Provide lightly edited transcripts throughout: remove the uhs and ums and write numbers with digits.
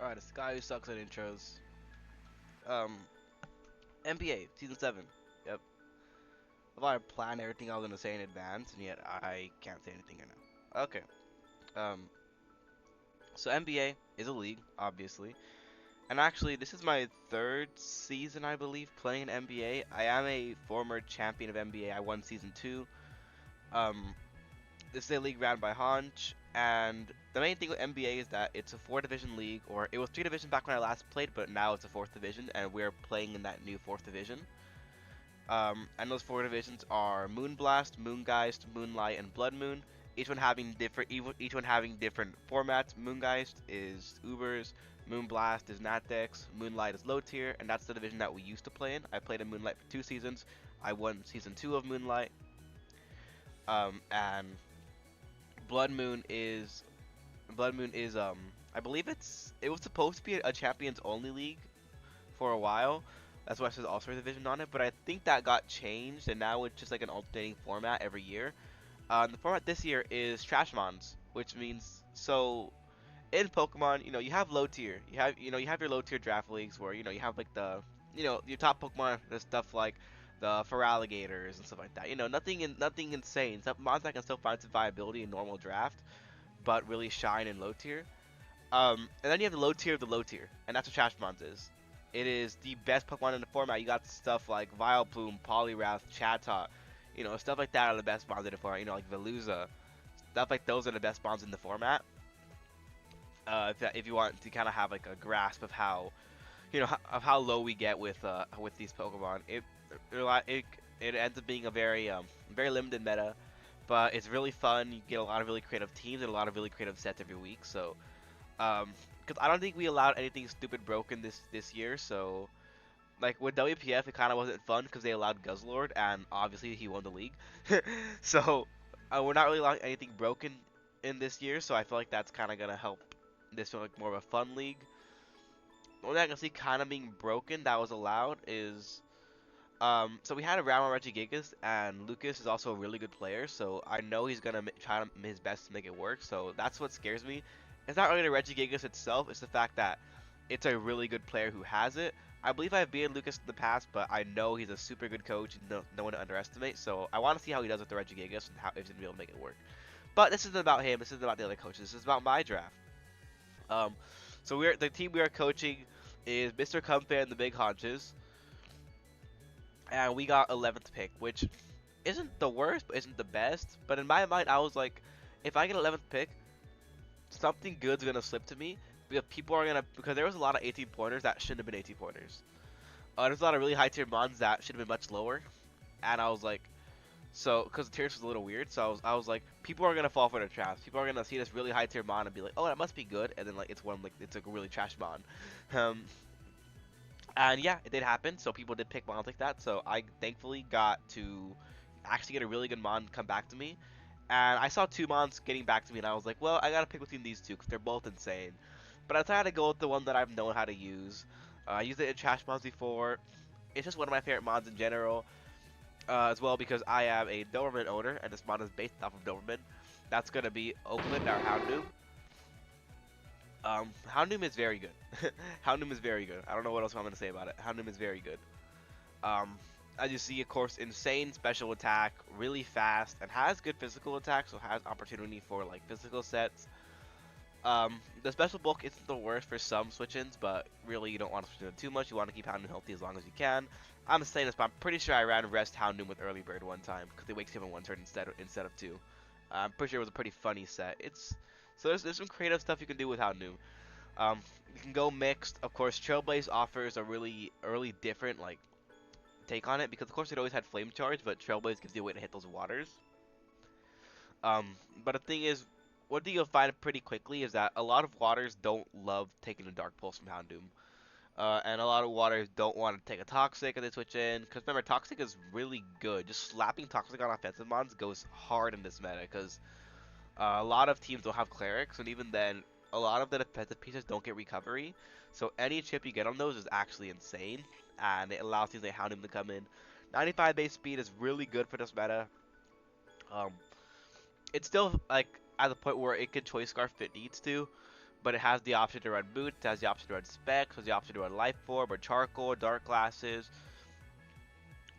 Alright, it's the guy who sucks at intros. Um, MBA, Season 7. Yep. I thought I planned everything I was gonna say in advance, and yet I can't say anything right now. Okay. Um, so MBA is a league, obviously. And actually, this is my third season, I believe, playing in MBA. I am a former champion of MBA. I won Season 2. Um, this is a league ran by Hanch, and the main thing with MBA is that it's a 4 division league, or it was 3 divisions back when I last played, but now it's a 4th division, and we're playing in that new 4th division. And those 4 divisions are Moonblast, Moongeist, Moonlight, and Bloodmoon. Each one having different formats. Moongeist is Ubers, Moonblast is Natdex, Moonlight is low tier, and that's the division that we used to play in. I played in Moonlight for 2 seasons. I won Season 2 of Moonlight. And Blood Moon is I believe it was supposed to be a champions only league for a while. That's why it says All-Star Division on it, but I think that got changed and now it's just like an alternating format every year. The format this year is trashmons, which means so in Pokemon, you have low tier. You have your low tier draft leagues where you have like your top Pokemon. There's stuff like the Feraligators and stuff like that. Nothing insane. Some mons that can still find some viability in normal draft, but really shine in low tier. And then you have the low tier of the low tier, and that's what Trashmons is. It is the best Pokemon in the format. You got stuff like Vileplume, Poliwrath, Chatot, stuff like that are the best mons in the format. Like Veluza, stuff like those are the best mons in the format. If you want to kind of have like a grasp of how, of how low we get with these Pokemon, it it ends up being a very limited meta, but it's really fun. You get a lot of really creative teams and a lot of really creative sets every week. So because I don't think we allowed anything stupid broken this year. So like with WPF, it kind of wasn't fun because they allowed Guzzlord, and obviously he won the league. So we're not really allowing anything broken in this year. So I feel like that's kind of gonna help this feel like more of a fun league. The only thing I can see kind of being broken that was allowed is so we had a round on Regigigas, and Lucas is also a really good player, so I know he's gonna try his best to make it work. So that's what scares me. It's not really the Regigigas itself; it's the fact that it's a really good player who has it. I believe I've beaten Lucas in the past, but I know he's a super good coach, and no one to underestimate. So I want to see how he does with the Regigigas and how if he's gonna be able to make it work. But this isn't about him. This isn't about the other coaches. This is about my draft. Um, so the team we are coaching is Mr. Comfan and the Big Haunches, and we got 11th pick, which isn't the worst, but isn't the best. But in my mind, I was like, if I get 11th pick, something good's gonna slip to me because there was a lot of 18 pointers that shouldn't have been 18 pointers. There's a lot of really high tier mons that should have been much lower, and I was like, so because the tiers was a little weird, so I was like, people are gonna fall for the traps. People are gonna see this really high tier mon and be like, oh, that must be good, and then like it's a really trash mon. Um, and yeah, it did happen. So people did pick mons like that. So I thankfully got to actually get a really good mon come back to me. And I saw 2 mons getting back to me, and I was like, well, I gotta pick between these two because they're both insane. But I decided to go with the one that I've known how to use. I used it in Trash Mons before. It's just one of my favorite mons in general, as well because I am a Doberman owner, and this mon is based off of Doberman. That's gonna be Oakland, our Houndoom. Houndoom is very good. Houndoom is very good. I don't know what else I'm gonna say about it. Houndoom is very good. Um, as you see, of course, insane special attack, really fast, and has good physical attack, so has opportunity for like physical sets. The special bulk isn't the worst for some switch-ins, but really you don't want to switch in too much. You want to keep Houndoom healthy as long as you can. I'm saying this, but I'm pretty sure I ran Rest Houndoom with Early Bird one time because it wakes him in one turn instead of two. I'm pretty sure it was a pretty funny set. There's some creative stuff you can do with Houndoom. You can go mixed. Of course, Trailblaze offers a really early different like take on it because of course it always had Flame Charge, but Trailblaze gives you a way to hit those waters. But the thing is, one thing you'll find pretty quickly is that a lot of waters don't love taking a Dark Pulse from Houndoom. And a lot of waters don't want to take a Toxic as they switch in. Because remember, Toxic is really good. Just slapping Toxic on offensive mons goes hard in this meta. Because a lot of teams don't have Clerics. And even then, a lot of the defensive pieces don't get recovery. So any chip you get on those is actually insane. And it allows teams like Houndoom to come in. 95 base speed is really good for this meta. Um, it's still like at the point where it can choice scarf if it needs to, but it has the option to run boots, it has the option to run specs, it has the option to run life orb or charcoal, dark glasses,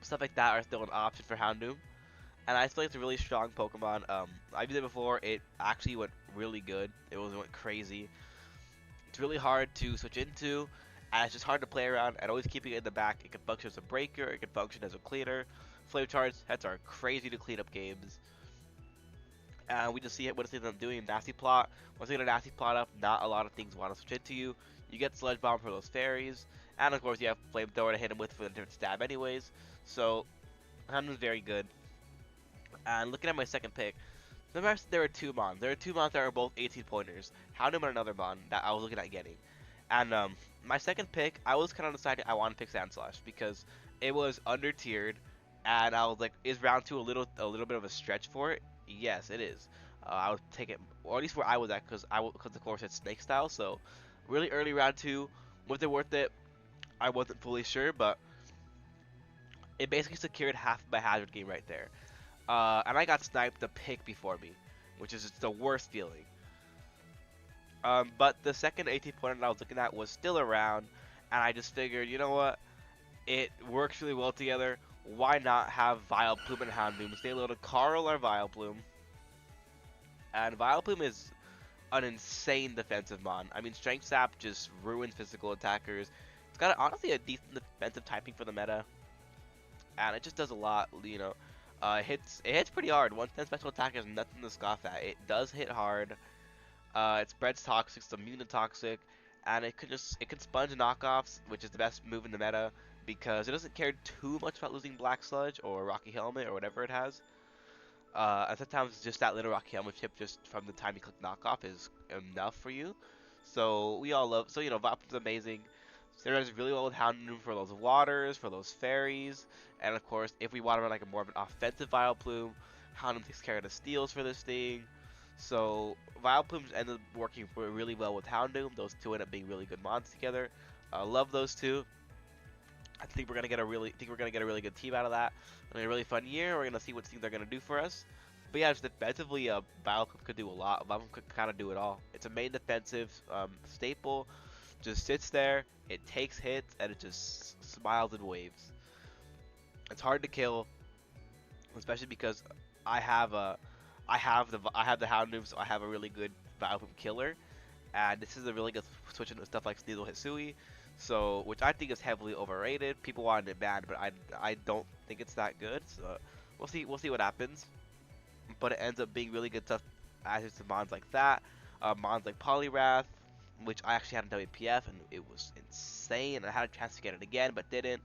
stuff like that are still an option for Houndoom. And I feel like it's a really strong Pokemon. I've used it before. It actually went really good. Went crazy. It's really hard to switch into, and it's just hard to play around. And always keeping it in the back. It can function as a breaker. It can function as a cleaner. Flame charge heads are crazy to clean up games. And we just see it. What see them doing? Nasty plot. Once you get a nasty plot up, not a lot of things want to switch into you. You get sludge bomb for those fairies, and of course you have flamethrower to hit them with for a different stab, anyways. So Houndoom's very good. And looking at my second pick, remember there were two Mons. There were two Mons that were both 18 pointers. Houndoom and another Mon that I was looking at getting. And my second pick, I was kind of deciding I want to pick Sandslash because it was under tiered, and I was like, is round two a little bit of a stretch for it? Yes, it is. I would take it, or at least where I was at, because of course it's Snake style. So really early round two, was it worth it? I wasn't fully sure, but it basically secured half my hazard game right there. And I got sniped the pick before me, which is just the worst feeling. But the second 18 pointer that I was looking at was still around, and I just figured, you know what? It works really well together. Why not have Vileplume and Houndoom stay low to Carl or Vileplume? And Vileplume is an insane defensive mon. I mean, Strength Sap just ruins physical attackers. It's got honestly a decent defensive typing for the meta, and it just does a lot. It hits pretty hard. 110 special attack is nothing to scoff at. It does hit hard. It spreads toxic, it's immune to toxic, and it can sponge knockoffs, which is the best move in the meta because it doesn't care too much about losing Black Sludge or Rocky Helmet or whatever it has. And sometimes just that little Rocky Helmet chip just from the time you click knockoff is enough for you. So we all love. So Vileplume's amazing. It does really well with Houndoom for those waters, for those fairies, and of course, if we want to run like a more of an offensive Vileplume, Houndoom takes care of the steals for this thing. So Vileplume ended up working really well with Houndoom. Those two end up being really good mods together. Love those two. I think we're gonna get a really good team out of that. It'll be a really fun year. We're gonna see what teams they're gonna do for us. But yeah, just defensively, Vileplume could do a lot. Vileplume could kind of do it all. It's a main defensive staple. Just sits there, it takes hits, and it just smiles and waves. It's hard to kill, especially because I have the Houndoom, so I have a really good Vileplume killer, and this is a really good switch into stuff like Sneasel Hisui, so which I think is heavily overrated. People wanted it banned, but I don't think it's that good. So we'll see what happens. But it ends up being really good stuff as it's mons like that, mons like Poliwrath, which I actually had in WPF, and it was insane. I had a chance to get it again, but didn't.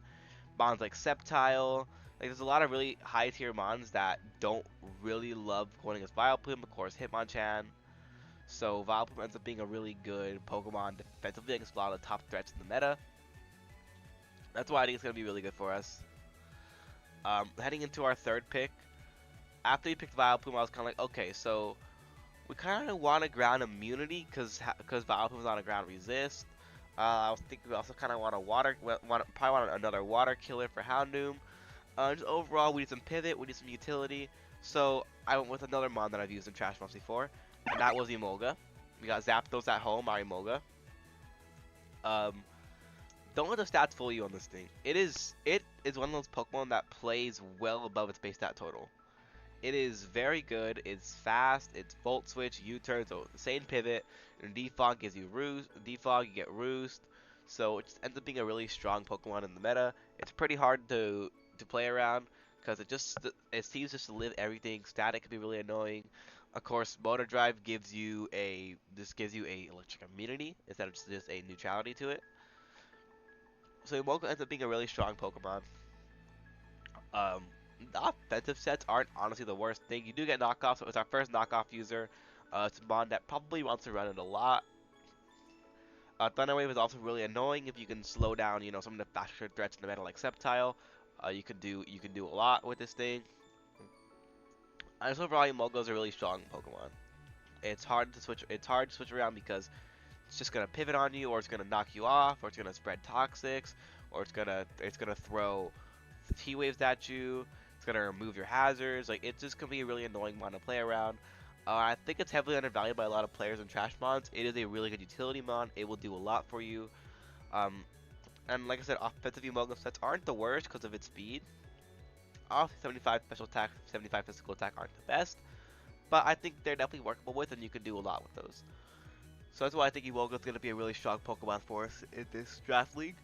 Mons like Sceptile. Like, there's a lot of really high tier mons that don't really love going against Vileplume. Of course, Hitmonchan. So Vileplume ends up being a really good Pokemon defensively against a lot of the top threats in the meta. That's why I think it's going to be really good for us. Heading into our third pick. After we picked Vileplume, I was kind of like, okay, so we kind of want a ground immunity because Vileplume's on a ground resist. I was thinking we also kind of want probably want another water killer for Houndoom. Just overall, we need some pivot, we need some utility. So I went with another mon that I've used in trashmons before, and that was Emolga. We got Zapdos at home, our Emolga. Don't let the stats fool you on this thing. It is one of those Pokemon that plays well above its base stat total. It is very good, it's fast, it's Volt Switch, U-turn, so the same pivot, and Defog gives you Roost, Defog you get Roost, so it just ends up being a really strong Pokemon in the meta. It's pretty hard to play around, because it seems just to live everything. Static can be really annoying. Of course, Motor Drive gives you a electric immunity, instead of just a neutrality to it. So Emolga ends up being a really strong Pokemon. The offensive sets aren't honestly the worst thing. You do get knockoffs, so it's our first knockoff user. It's a mon that probably wants to run it a lot. Thunder Wave is also really annoying if you can slow down, some of the faster threats in the meta like Sceptile. You can do a lot with this thing. And just overall, Emolga is a really strong Pokemon. It's hard to switch around because it's just gonna pivot on you, or it's gonna knock you off, or it's gonna spread toxics, or it's gonna throw T-waves at you. It's gonna remove your hazards. Like, it's just gonna be a really annoying one to play around. I think it's heavily undervalued by a lot of players in trash mods. It is a really good utility mod. It will do a lot for you. Um, and like I said, offensive Emolga sets aren't the worst because of its speed. Off 75 special attack, 75 physical attack aren't the best, but I think they're definitely workable with, and you can do a lot with those. So that's why I think Emolga is going to be a really strong Pokemon for us in this draft league.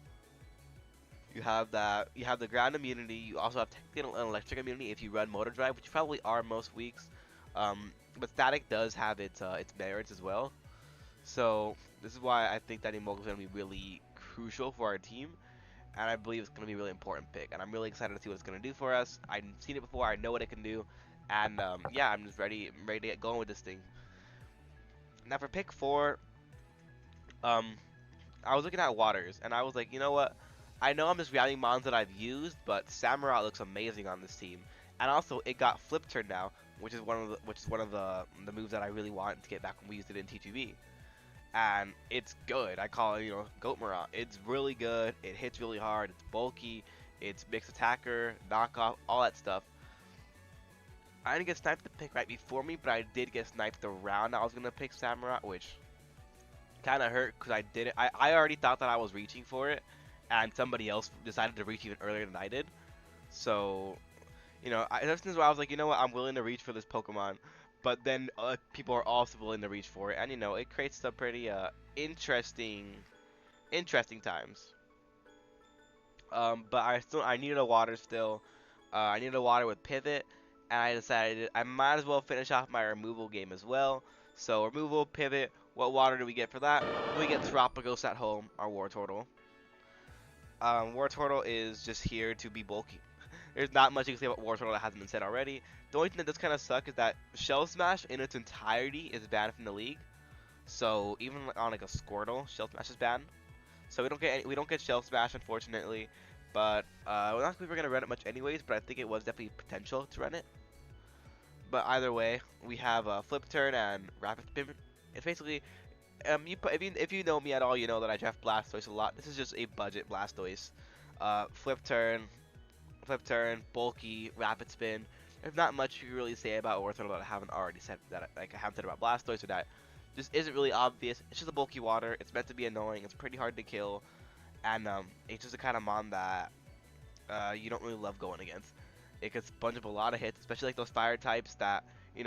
You have the ground immunity. You also have technical and electric immunity if you run Motor Drive, which you probably are most weeks. But static does have its merits as well. So this is why I think that Emolga is going to be really crucial for our team, and I believe it's going to be a really important pick. And I'm really excited to see what it's going to do for us. I've seen it before. I know what it can do, and yeah, I'm just ready to get going with this thing. Now for pick four, um, I was looking at waters, and I was like, you know what? I know I'm just routing mons that I've used, but Samurott looks amazing on this team. And also, it got flip turn now, which is one of the moves that I really want to get back when we used it in T2B. And it's good. I call it, Goat Morant. It's really good. It hits really hard. It's bulky. It's mixed attacker, knockoff, all that stuff. I didn't get sniped the pick right before me, but I did get sniped the round I was gonna pick Samurott, which kind of hurt because I didn't. I already thought that I was reaching for it, and somebody else decided to reach even earlier than I did. So, this is why I was like, you know what, I'm willing to reach for this Pokemon. But then people are also willing to reach for it, and it creates some pretty interesting times. But I needed a water still. I needed a water with pivot, and I decided I might as well finish off my removal game as well. So removal, pivot. What water do we get for that? We get Tropicos at home, our Wartortle. Wartortle is just here to be bulky. There's not much you can say about Wartortle that hasn't been said already. The only thing that does kind of suck is that Shell Smash in its entirety is banned from the league. So even on like a Squirtle, Shell Smash is banned. So we don't get Shell Smash, unfortunately. But we're not we're gonna run it much anyways. But I think it was definitely potential to run it. But either way, we have Flip Turn and Rapid Spin. It's basically if you know me at all, you know that I draft Blastoise a lot. This is just a budget Blastoise. Flip turn, bulky, rapid spin. There's not much you can really say about Wartortle that I haven't already said I haven't said about Blastoise, or that just isn't really obvious. It's just a bulky water. It's meant to be annoying. It's pretty hard to kill, and it's just the kind of mon that you don't really love going against. It gets bunch up a lot of hits, especially like those fire types that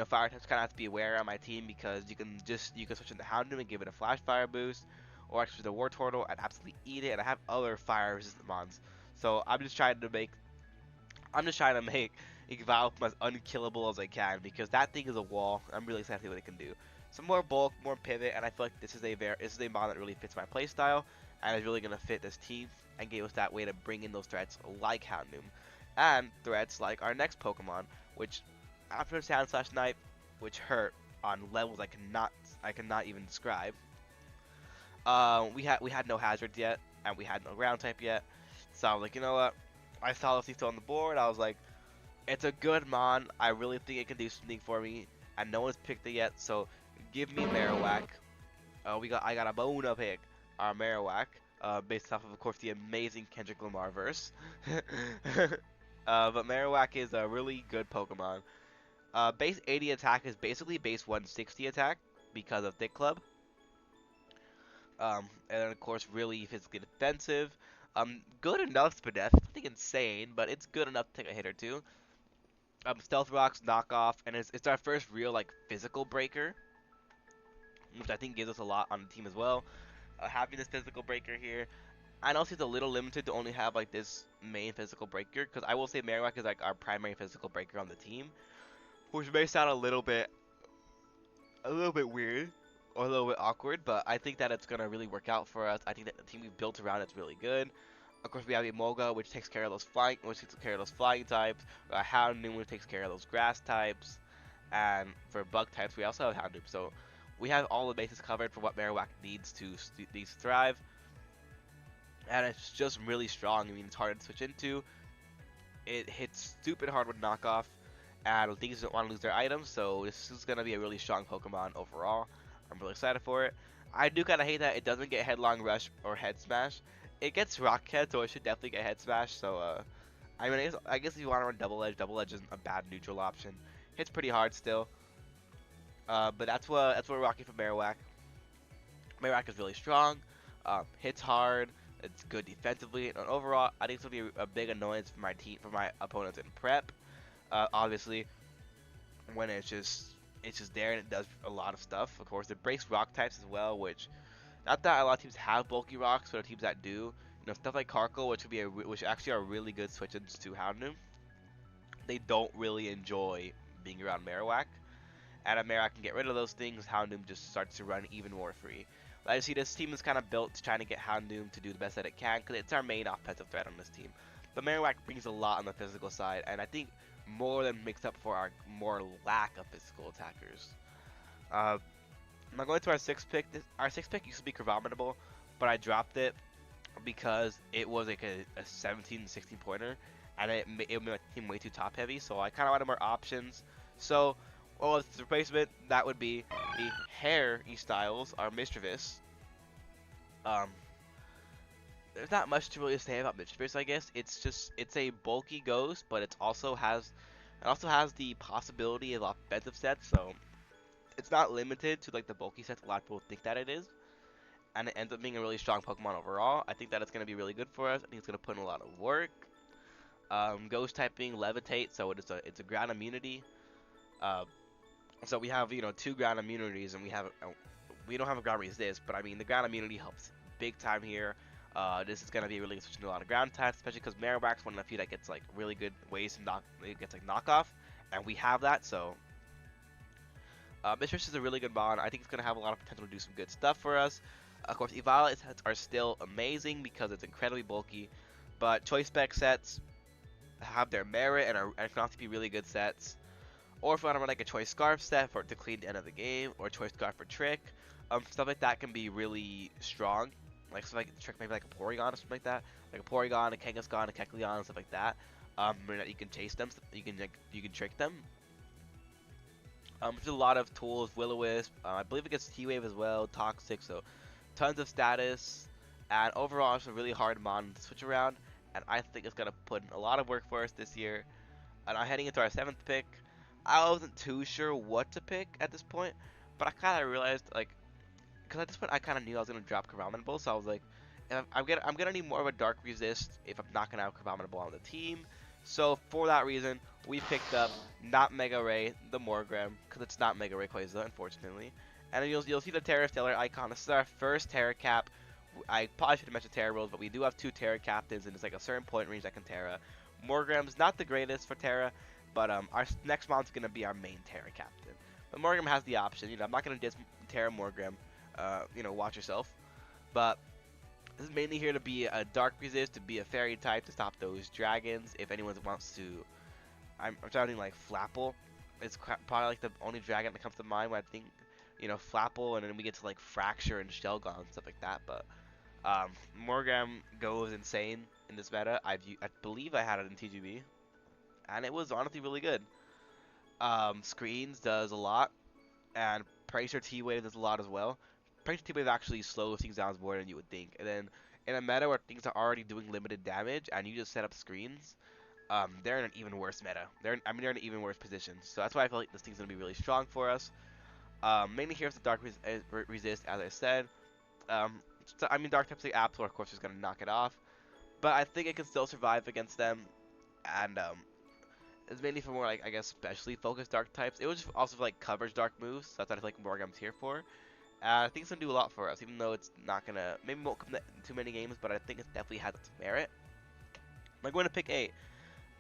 fire types kind of have to be aware on my team, because you can switch into Houndoom and give it a flash fire boost, or actually the Wartortle and absolutely eat it. And I have other fire resistant mons, so I'm just trying to make Vileplume as unkillable as I can, because that thing is a wall. I'm really excited to see what it can do. Some more bulk, more pivot, and I feel like this is a mod that really fits my playstyle, and is really gonna fit this team and give us that way to bring in those threats like Houndoom, and threats like our next Pokemon, which after Sand Slash Knife, which hurt on levels I cannot even describe. We had no hazards yet, and we had no ground type yet, so I was like, you know what? I saw this still on the board. I was like, it's a good mon. I really think it can do something for me, and no one's picked it yet. So give me Marowak. I got a Bona pick, our Marowak, based off of course the amazing Kendrick Lamar verse. But Marowak is a really good Pokemon. Base 80 attack is basically base 160 attack because of Thick Club. And then of course really physically defensive. Good enough Spadef, nothing insane, but it's good enough to take a hit or two. Stealth Rocks, knockoff, and it's our first real like physical breaker, which I think gives us a lot on the team as well. Having this physical breaker here, I know it's a little limited to only have like this main physical breaker, because I will say Marowak is like our primary physical breaker on the team, which may sound a little bit weird or a little bit awkward, but I think that it's gonna really work out for us. I think that the team we've built around it's really good. Of course, we have Emolga, which takes care of those flying types. Houndoom, which takes care of those grass types, and for bug types, we also have Houndoom. So we have all the bases covered for what Marowak needs to thrive, and it's just really strong. I mean, it's hard to switch into. It hits stupid hard with knockoff, and things don't want to lose their items. So this is gonna be a really strong Pokemon overall. I'm really excited for it. I do kind of hate that it doesn't get Headlong Rush or Head Smash. It gets Rock Head, so it should definitely get Head Smash. So, I mean, I guess if you want to run Double Edge isn't a bad neutral option. Hits pretty hard still. But that's what we're rocking for Marowak. Marowak is really strong, hits hard, it's good defensively, and overall, I think it's gonna be a big annoyance for my team, for my opponents in prep. Obviously, when it's just there and it does a lot of stuff. Of course, it breaks rock types as well, which not that a lot of teams have bulky rocks, but the teams that do, stuff like Karkle, which actually are really good switch-ins to Houndoom, they don't really enjoy being around Marowak. And if Marowak can get rid of those things, Houndoom just starts to run even more free. Like, you see, this team is kind of built to trying to get Houndoom to do the best that it can, because it's our main offensive threat on this team. But Marowak brings a lot on the physical side, and I think more than makes up for our more lack of physical attackers. Uh, Now going to our sixth pick. Our sixth pick used to be Crovominable, but I dropped it because it was like a 17, 16 pointer, and it made my team way too top heavy. So I kind of wanted more options. So, well, as the replacement, that would be the Hair E-Styles, our Mischievous. Um, there's not much to really say about Mischievous, I guess. It's a bulky ghost, but it also has the possibility of offensive sets. So it's not limited to like the bulky sets a lot of people think that it is, and it ends up being a really strong Pokemon overall. I think that it's going to be really good for us. I think it's going to put in a lot of work. Ghost typing, Levitate, so it's a ground immunity. Uh, so we have two ground immunities, and we don't have a ground resist, but I mean the ground immunity helps big time here. This is going to be really good switching to a lot of ground types, especially because Marowak's one of the few that gets like really good ways to it gets like knockoff, and we have that, so Mistress is a really good bond. I think it's going to have a lot of potential to do some good stuff for us. Of course, Evolve sets are still amazing because it's incredibly bulky, but Choice Spec sets have their merit and can also be really good sets. Or if you want to run like a Choice Scarf set to clean the end of the game, or Choice Scarf for Trick, stuff like that can be really strong. Like stuff like Trick, maybe like a Porygon or something like that, like a Porygon, a Kangaskhan, a Kecleon, stuff like that. You can chase them, you can trick them. There's a lot of tools, Will-O-Wisp, I believe it gets T-Wave as well, Toxic, so tons of status, and overall it's a really hard mon to switch around, and I think it's going to put in a lot of work for us this year. And I'm heading into our 7th pick. I wasn't too sure what to pick at this point, but I kind of realized, like, because at this point I kind of knew I was going to drop Crovominable, so I was like, I'm gonna need more of a Dark Resist if I'm not gonna have Crovominable on the team. So for that reason, we picked up not Mega Ray, the Morgrem, because it's not Mega Rayquaza, unfortunately. And then you'll see the Terra Stellar icon. This is our first Terra Cap. I probably should have mentioned Terra Rolls, but we do have 2 Terra Captains, and it's like a certain point range that can Terra. Morgrem's not the greatest for Terra, but our next mon's gonna be our main Terra Captain. But Morgrem has the option. I'm not gonna diss Terra Morgrem. Watch yourself. But this is mainly here to be a Dark Resist, to be a Fairy type, to stop those dragons. If anyone wants to, I'm sounding like Flapple. It's probably like the only dragon that comes to mind when I think, Flapple, and then we get to like Fracture and Shelgon and stuff like that. But Morgrem goes insane in this meta. I believe I had it in TGB, and it was honestly really good. Screens does a lot, and Pracer T-Wave does a lot as well. Pracer T-Wave actually slows things down more than you would think. And then in a meta where things are already doing limited damage and you just set up screens, they're in an even worse meta. They're in an even worse position. So that's why I feel like this thing's gonna be really strong for us. Mainly here is the Dark Resist, as I said. Dark types like Absol, of course, is gonna knock it off, but I think it can still survive against them. And it's mainly for more like, I guess, specially focused dark types. It was just also for, like, coverage dark moves. So that's what I feel like Morgem's here for. I think it's gonna do a lot for us, even though it's not gonna, maybe won't come to too many games, but I think it definitely has its merit. I'm going to pick 8.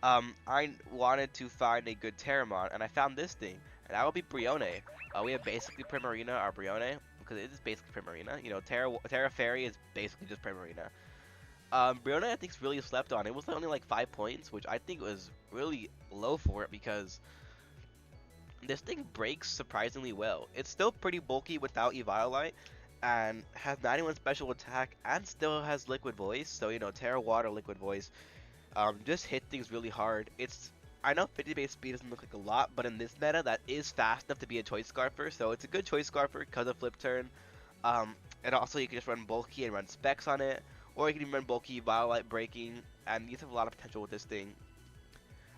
I wanted to find a good Terramon, and I found this thing, and that will be Brione. We have basically Primarina, our Brione, because it is basically Primarina. Terra Fairy is basically just Primarina. Brione, I think, is really slept on. It was only like 5 points, which I think was really low for it, because this thing breaks surprisingly well. It's still pretty bulky without Eviolite, and has 91 special attack, and still has Liquid Voice. So, Terra Water, Liquid Voice, just hit things really hard. I know 50 base speed doesn't look like a lot, but in this meta, that is fast enough to be a Choice Scarfer. So it's a good Choice Scarfer because of Flip Turn. And also you can just run bulky and run specs on it, or you can even run bulky, Violite breaking, and you have a lot of potential with this thing.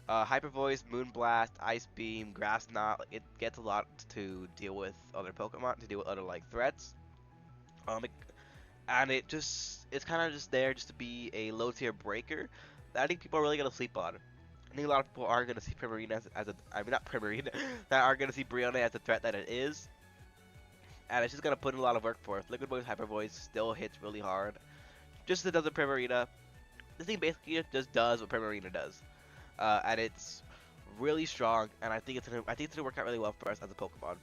Hyper Voice, Moonblast, Ice Beam, Grass Knot. It gets a lot to deal with other Pokemon, to deal with other like threats. Um, it, and it's kind of just there just to be a low tier breaker that I think people are really gonna sleep on. I think a lot of people are gonna see Primarina as a, I mean not Primarina, that are gonna see Brianna as the threat that it is, and it's just gonna put in a lot of work for us. Liquid Voice, Hyper Voice still hits really hard, just as it does with Primarina. This thing basically just does what Primarina does, and it's really strong, and I think it's gonna work out really well for us as a Pokemon.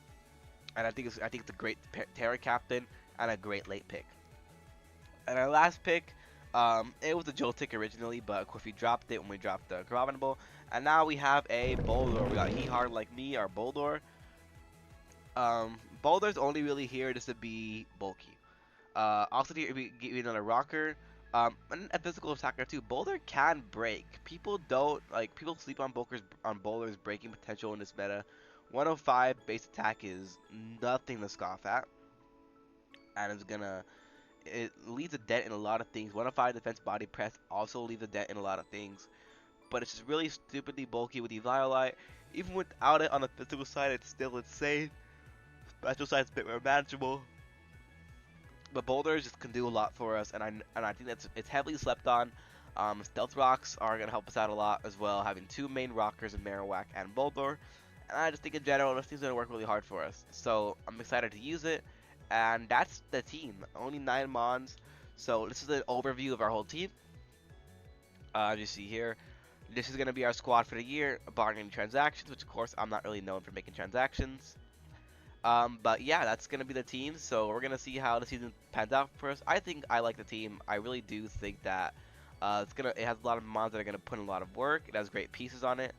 And I think it's a great Terra Captain and a great late pick. And our last pick, it was a Joltik originally, but of course we dropped it when we dropped the Gravenable. And now we have a Boulder. We got He Hard Like Me, our Boulder. Boulder's only really here just to be bulky. Also, here we get another rocker. And a physical attacker too. Boulder can break. People sleep on Boulder's breaking potential in this meta. 105 base attack is nothing to scoff at, and it leaves a dent in a lot of things. 105 defense body press also leaves a dent in a lot of things, but it's just really stupidly bulky with Eviolite. Even without it on the physical side, it's still insane. Special side's a bit more manageable. But boulders just can do a lot for us, and I think it's heavily slept on. Stealth rocks are gonna help us out a lot as well, having two main rockers in Marowak and Boulder. And I just think in general this thing's gonna work really hard for us. So I'm excited to use it, and that's the team. Only 9 Mons. So this is an overview of our whole team. As you see here, this is gonna be our squad for the year, barring any transactions, which of course I'm not really known for making transactions. But yeah, that's gonna be the team. So we're gonna see how the season pans out for us. I think I like the team. I really do think that it has a lot of mods that are gonna put in a lot of work. It has great pieces on it.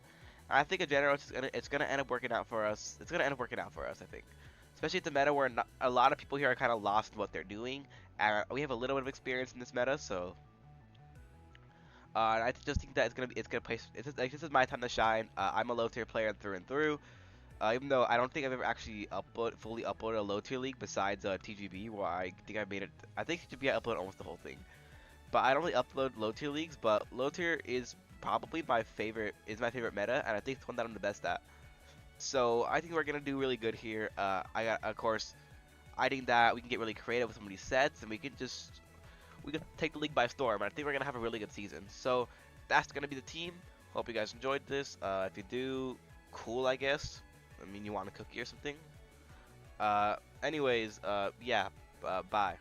And I think in general it's gonna end up working out for us. It's gonna end up working out for us, I think. Especially at the meta where a lot of people here are kind of lost in what they're doing, and we have a little bit of experience in this meta, so. I just think that it's gonna play. This is my time to shine. I'm a low tier player through and through. Even though I don't think I've ever actually fully uploaded a low tier league besides TGB, where I think I made it. I think TGB I uploaded almost the whole thing, but I don't really upload low tier leagues. But low tier is probably my favorite. Is my favorite meta, and I think it's one that I'm the best at. So I think we're gonna do really good here. Of course, I think that we can get really creative with some of these sets, and we can take the league by storm. And I think we're gonna have a really good season. So that's gonna be the team. Hope you guys enjoyed this. If you do, cool, I guess. I mean, you want a cookie or something? Anyways, yeah, bye.